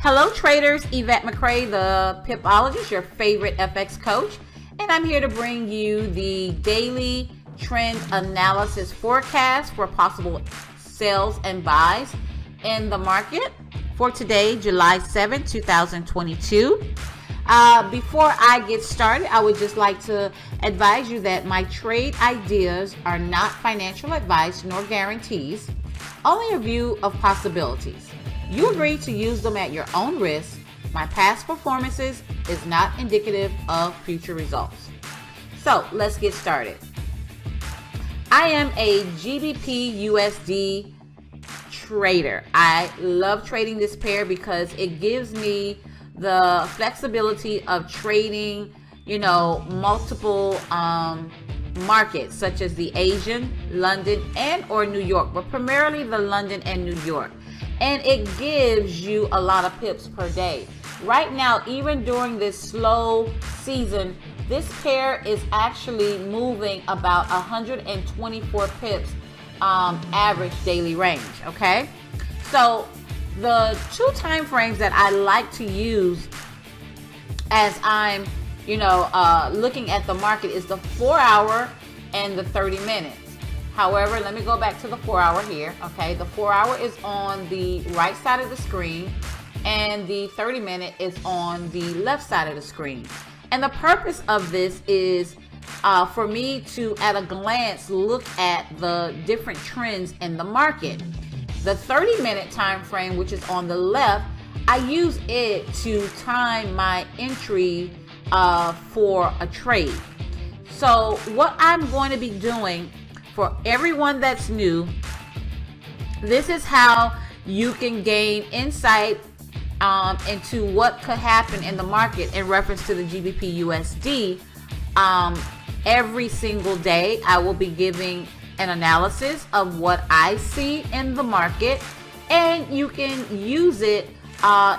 Hello traders, Yvette McCray, the Pipologist, your favorite FX coach, and I'm here to bring you the daily trend analysis forecast for possible sells and buys in the market for today, July 7, 2022. Before I get started, I would just like to advise you that my trade ideas are not financial advice nor guarantees, only a view of possibilities. You agree to use them at your own risk. My past performances is not indicative of future results. So let's get started. I am a Gbpusd trader. I love trading this pair because it gives me the flexibility of trading, multiple markets such as the Asian, London, and or New York, but primarily the London and New York. And it gives you a lot of pips per day. Right now, even during this slow season, this pair is actually moving about 124 pips average daily range, okay? So the two time frames that I like to use as I'm, looking at the market is the 4 hour and the 30 minutes. However, let me go back to the 4 hour here, okay? The 4 hour is on the right side of the screen and the 30 minute is on the left side of the screen. And the purpose of this is for me to, at a glance, look at the different trends in the market. The 30-minute time frame, which is on the left, I use it to time my entry for a trade. So what I'm going to be doing for everyone that's new, this is how you can gain insight into what could happen in the market in reference to the Gbpusd. Every single day, I will be giving an analysis of what I see in the market, and you can use it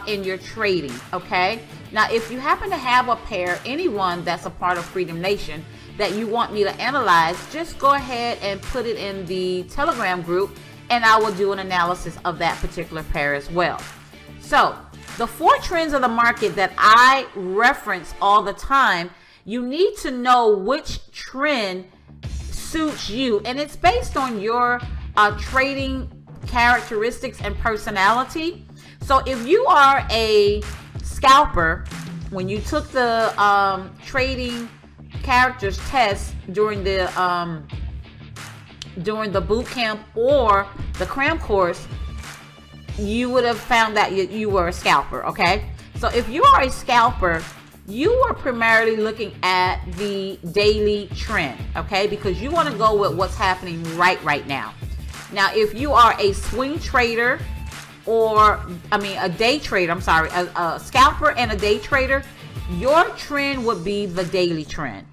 in your trading, okay? Now, if you happen to have a pair, anyone that's a part of Freedom Nation, that you want me to analyze, just go ahead and put it in the Telegram group and I will do an analysis of that particular pair as well. So the four trends of the market that I reference all the time, you need to know which trend suits you, and it's based on your trading characteristics and personality. So if you are a scalper, when you took the trading characters test during the boot camp or the cram course, you would have found that you were a scalper, okay? So if you are a scalper, you are primarily looking at the daily trend, okay? Because you want to go with what's happening right now. Now, if you are a swing trader a day trader, a scalper and a day trader, your trend would be the daily trend.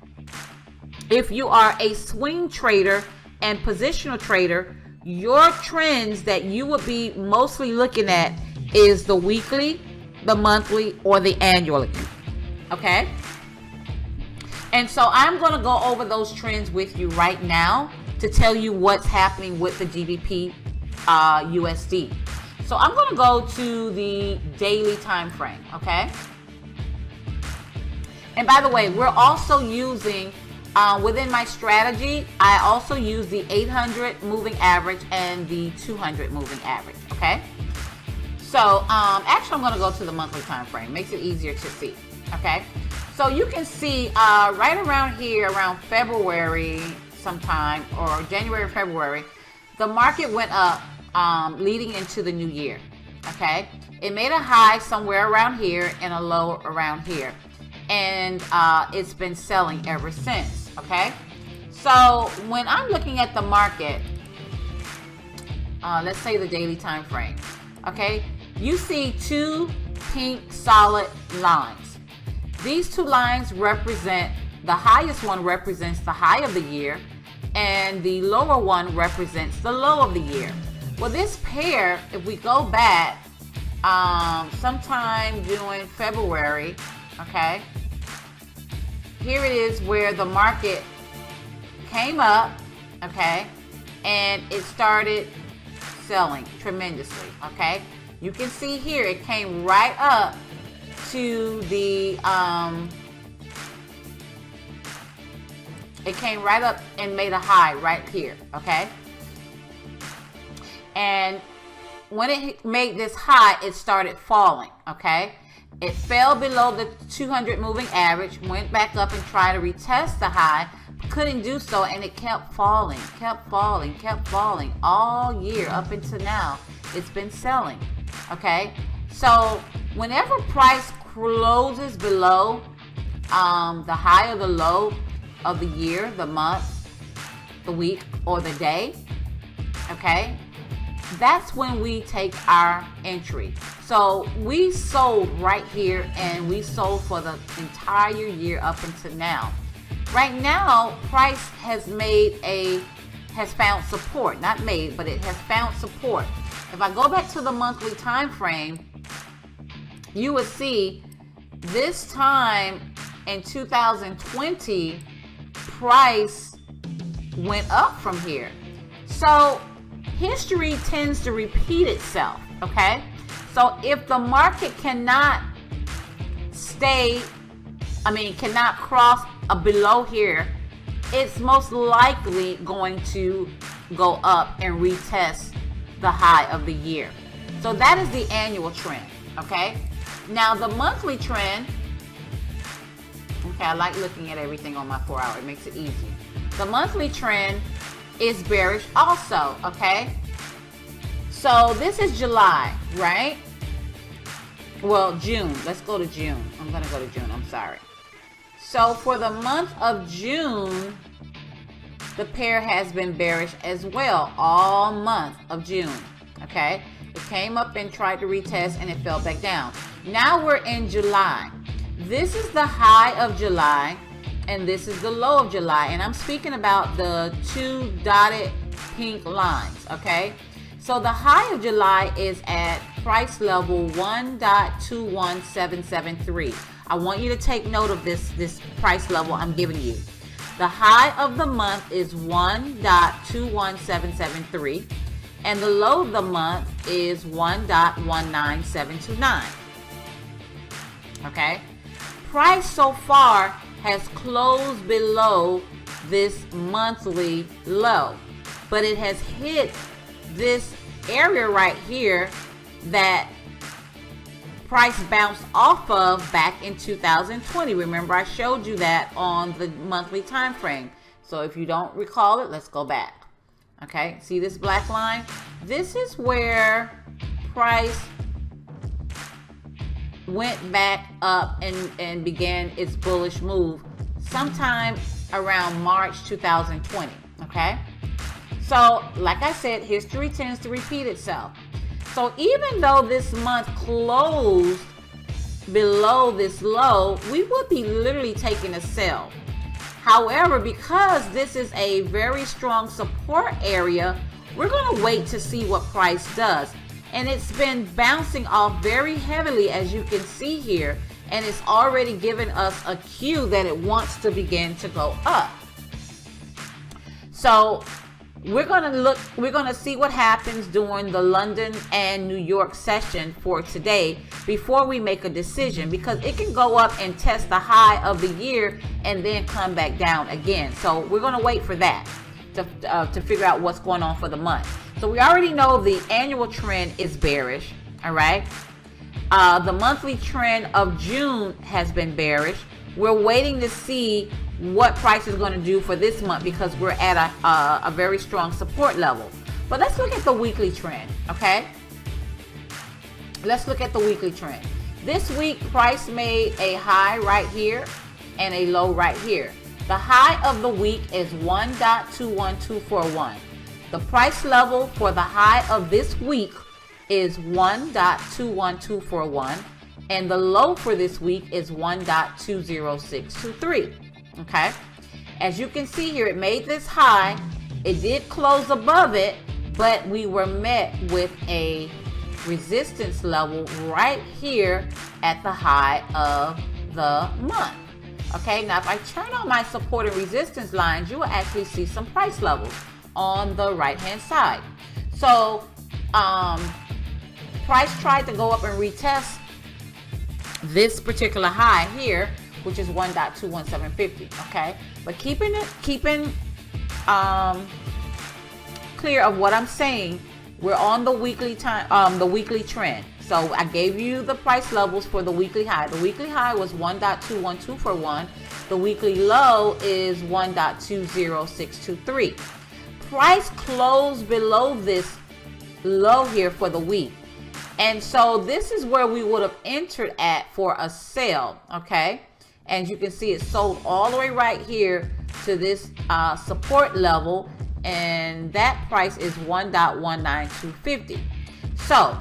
If you are a swing trader and positional trader, your trends that you would be mostly looking at is the weekly, the monthly, or the annually, okay? And so I'm going to go over those trends with you right now to tell you what's happening with the Gbpusd. So I'm going to go to the daily time frame, okay? And by the way, we're also using, within my strategy, I also use the 800 moving average and the 200 moving average, okay? So actually, I'm going to go to the monthly time frame. Makes it easier to see, okay? So you can see right around here, around February sometime, or January, February, the market went up leading into the new year, okay? It made a high somewhere around here and a low around here. And it's been selling ever since, okay? So when I'm looking at the market, let's say the daily time frame, okay? You see two pink solid lines. These two lines represent, the highest one represents the high of the year, and the lower one represents the low of the year. Well, this pair, if we go back sometime during February, okay, here it is where the market came up, okay, and it started selling tremendously, okay? You can see here, it came right up to the, it came right up and made a high right here, okay? And when it made this high, it started falling, okay? It fell below the 200 moving average, went back up and tried to retest the high, couldn't do so, and it kept falling all year up until now. It's been selling, okay? So whenever price closes below the high or the low of the year, the month, the week, or the day, okay, that's when we take our entry. So we sold right here, and we sold for the entire year up until now. Right now, price has found support. Not made, but it has found support. If I go back to the monthly time frame, you would see this time in 2020, price went up from here. So history tends to repeat itself, okay? So if the market cannot cross below here, it's most likely going to go up and retest the high of the year. So that is the annual trend, okay? Now the monthly trend, okay, I like looking at everything on my 4-hour. It makes it easy. The monthly trend is bearish also, okay? So this is July, right? Well, June. Let's go to June. I'm going to go to June. I'm sorry. So for the month of June, the pair has been bearish as well all month of June, okay? It came up and tried to retest, and it fell back down. Now we're in July. This is the high of July, and this is the low of July. And I'm speaking about the two dotted pink lines, okay? So the high of July is at price level 1.21773. I want you to take note of this price level I'm giving you. The high of the month is 1.21773, and the low of the month is 1.19729. Okay? Price so far has closed below this monthly low, but it has hit this area right here that price bounced off of back in 2020. Remember, I showed you that on the monthly time frame. So if you don't recall it, let's go back. Okay, see this black line? This is where price went back up and began its bullish move sometime around March 2020. Okay, so like I said, history tends to repeat itself. So even though this month closed below this low, we would be literally taking a sell. However, because this is a very strong support area, we're going to wait to see what price does. And it's been bouncing off very heavily, as you can see here, and it's already given us a cue that it wants to begin to go up. So we're going to see what happens during the London and New York session for today before we make a decision, because it can go up and test the high of the year and then come back down again. So we're going to wait for that to figure out what's going on for the month. So we already know the annual trend is bearish, all right? The monthly trend of June has been bearish. We're waiting to see what price is going to do for this month because we're at a very strong support level. But let's look at the weekly trend, okay? Let's look at the weekly trend. This week, price made a high right here and a low right here. The high of the week is 1.21241. The price level for the high of this week is 1.21241, and the low for this week is 1.20623. Okay, as you can see here, it made this high. It did close above it, but we were met with a resistance level right here at the high of the month. Okay, now if I turn on my support and resistance lines, you will actually see some price levels on the right hand side. So price tried to go up and retest this particular high here, which is 1.21750. Okay, but keeping clear of what I'm saying, we're on the weekly time, the weekly trend. So I gave you the price levels for the weekly high. The weekly high was 1.21241. The weekly low is 1.20623. Price closed below this low here for the week. And so this is where we would have entered at for a sale, okay? And you can see it sold all the way right here to this support level, and that price is 1.19250. So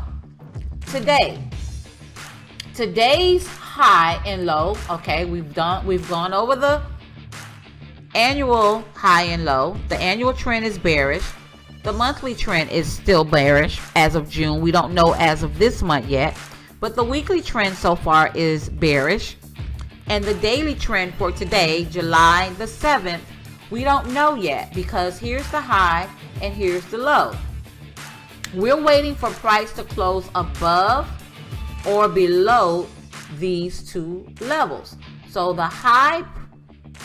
today's high and low, okay, we've gone over the annual high and low. The annual trend is bearish. The monthly trend is still bearish as of June. We don't know as of this month yet, but the weekly trend so far is bearish. And the daily trend for today, July the 7th, we don't know yet, because here's the high and here's the low. We're waiting for price to close above or below these two levels. So the high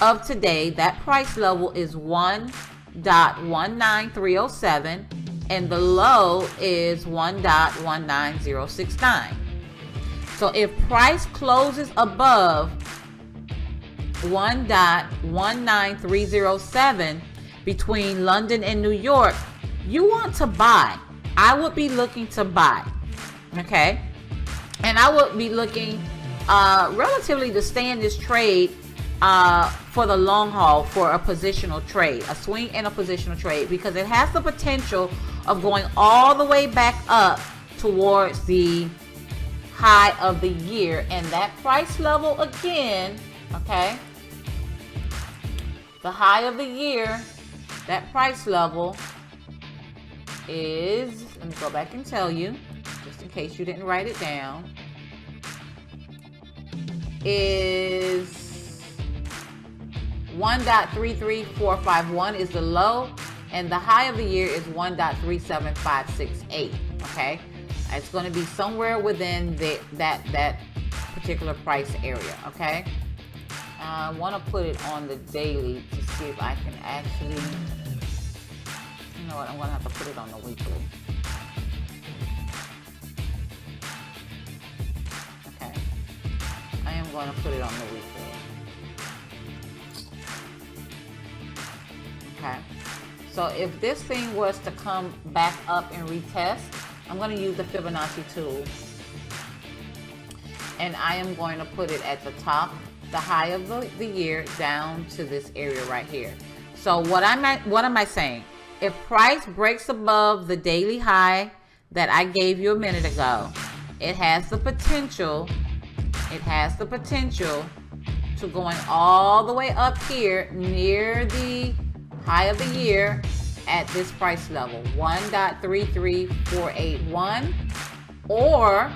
of today, that price level is 1.19307, and the low is 1.19069. So if price closes above 1.19307 between London and New York, you want to buy. I would be looking to buy, okay? And I would be looking relatively to stay in this trade for the long haul, for a positional trade, a swing and a positional trade, because it has the potential of going all the way back up towards the high of the year. And that price level again, okay, the high of the year, that price level is, let me go back and tell you, just in case you didn't write it down, is 1.33451 is the low, and the high of the year is 1.37568. Okay, it's going to be somewhere within that particular price area. Okay, I want to put it on the daily to see if I can actually, you know what, I'm going to have to put it on the weekly. Okay, I am going to put it on the weekly. Okay, so if this thing was to come back up and retest, I'm going to use the Fibonacci tool, and I am going to put it at the top, the high of the year, down to this area right here. So what am I saying? If price breaks above the daily high that I gave you a minute ago, it has the potential to going all the way up here near the high of the year at this price level, 1.33481 or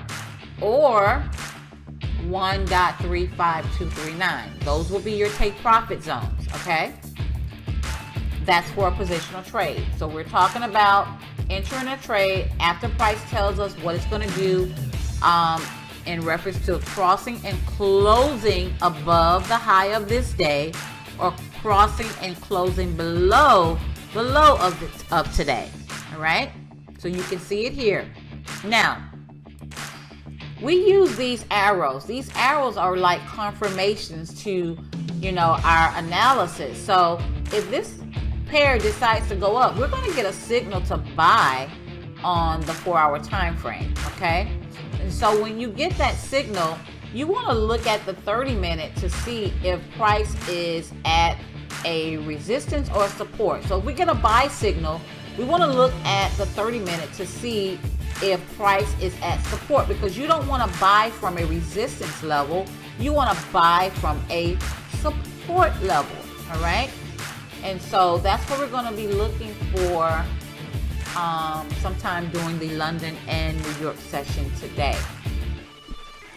1.35239. Those will be your take profit zones, okay? That's for a positional trade. So we're talking about entering a trade after price tells us what it's going to do in reference to crossing and closing above the high of this day, or crossing and closing below the low of today. All right, so you can see it here. Now we use these arrows. These arrows are like confirmations to, you know, our analysis. So if this pair decides to go up, we're going to get a signal to buy on the 4-hour time frame. Okay, and so when you get that signal, you want to look at the 30-minute to see if price is at a resistance or support. So if we get a buy signal, we want to look at the 30-minute to see if price is at support, because you don't want to buy from a resistance level. You want to buy from a support level. All right, and so that's what we're going to be looking for sometime during the London and New York session today.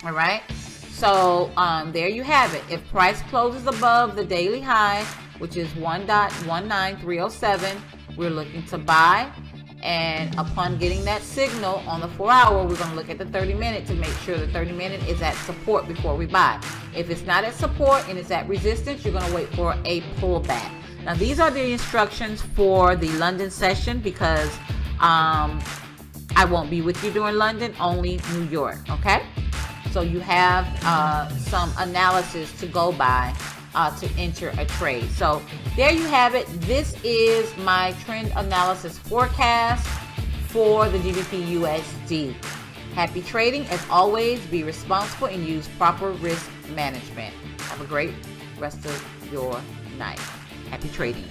All right, so there you have it. If price closes above the daily high, which is 1.19307, we're looking to buy. And upon getting that signal on the 4-hour, we're going to look at the 30-minute to make sure the 30-minute is at support before we buy. If it's not at support and it's at resistance, you're going to wait for a pullback. Now, these are the instructions for the London session because I won't be with you during London, only New York, okay? So you have some analysis to go by to enter a trade. So there you have it. This is my trend analysis forecast for the Gbpusd. Happy trading. As always, be responsible and use proper risk management. Have a great rest of your night. Happy trading.